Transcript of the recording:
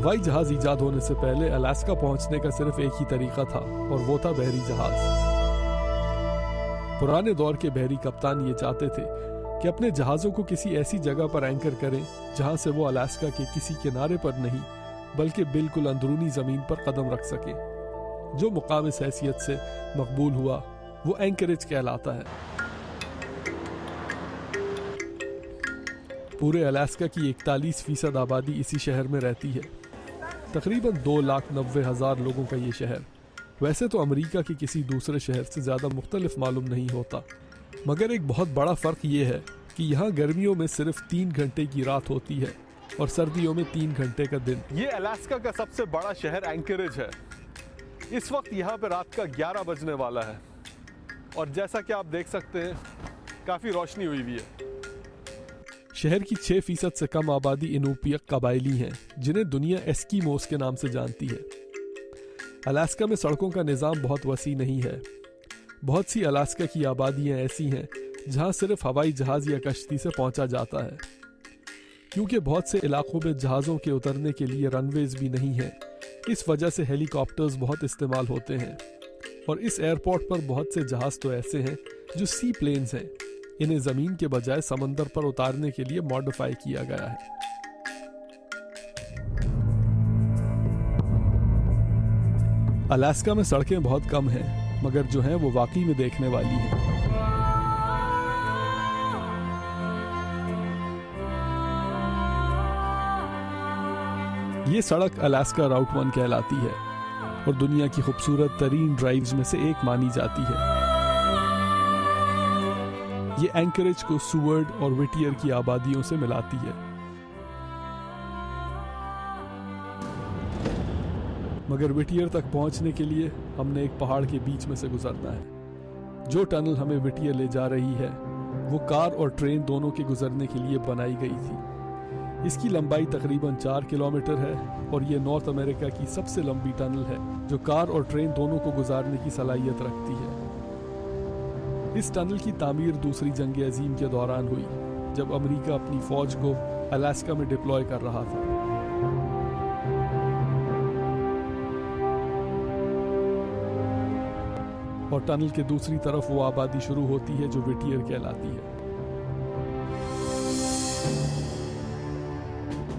हवाई जहाज इजाद होने से पहले अलास्का पहुंचने का सिर्फ एक ही तरीका था और वो था बहरी जहाज। पुराने दौर के बहरी कप्तान ये चाहते थे कि अपने जहाज़ों को किसी ऐसी जगह पर एंकर करें जहां से वो अलास्का के किसी किनारे पर नहीं बल्कि बिल्कुल अंदरूनी ज़मीन पर कदम रख सके। जो मुकाम इस हैसियत से मकबूल हुआ वो एंकरेज कहलाता है। पूरे अलास्का की 41% आबादी इसी शहर में रहती है। तकरीबन 2,90,000 लोगों का ये शहर वैसे तो अमेरिका के किसी दूसरे शहर से ज़्यादा मुख्तलिफ मालूम नहीं होता, मगर एक बहुत बड़ा फ़र्क ये है कि यहाँ गर्मियों में सिर्फ 3 घंटे की रात होती है और सर्दियों में 3 घंटे का दिन। ये अलास्का का सबसे बड़ा शहर एंकरेज है। इस वक्त यहाँ पे रात का 11 बजने वाला है और जैसा कि आप देख सकते हैं काफ़ी रोशनी हुई हुई है। शहर की 6% से कम आबादी इनूपियक कबायली हैं जिन्हें दुनिया एस्कीमोस के नाम से जानती है। अलास्का में सड़कों का निज़ाम बहुत वसी नहीं है। बहुत सी अलास्का की आबादियाँ ऐसी हैं जहाँ सिर्फ हवाई जहाज़ या कश्ती से पहुँचा जाता है। क्योंकि बहुत से इलाकों में जहाज़ों के उतरने के लिए रनवेज भी नहीं है, इस वजह से हेलीकॉप्टर्स बहुत इस्तेमाल होते हैं और इस एयरपोर्ट पर बहुत से जहाज़ तो ऐसे हैं जो सी प्लेन्स हैं। इन्हें ज़मीन के बजाय समंदर पर उतारने के लिए मॉडिफाई किया गया है। अलास्का में सड़कें बहुत कम हैं, मगर जो हैं वो वाकई में देखने वाली हैं। ये सड़क अलास्का राउट 1 कहलाती है और दुनिया की खूबसूरत तरीन ड्राइव्स में से एक मानी जाती है। ये एंकरेज को सूवर्ड और विटियर की आबादियों से मिलाती है। मगर विटियर तक पहुंचने के लिए हमने एक पहाड़ के बीच में से गुजरना है। जो टनल हमें विटियर ले जा रही है वो कार और ट्रेन दोनों के गुजरने के लिए बनाई गई थी। इसकी लंबाई तकरीबन 4 किलोमीटर है और ये नॉर्थ अमेरिका की सबसे लंबी टनल है जो कार और ट्रेन दोनों को गुजारने की सलाहियत रखती है। इस टनल की तामीर दूसरी जंग अजीम के दौरान हुई जब अमेरिका अपनी फौज को अलास्का में डिप्लॉय कर रहा था। और टनल के दूसरी तरफ वो आबादी शुरू होती है जो विटियर कहलाती है।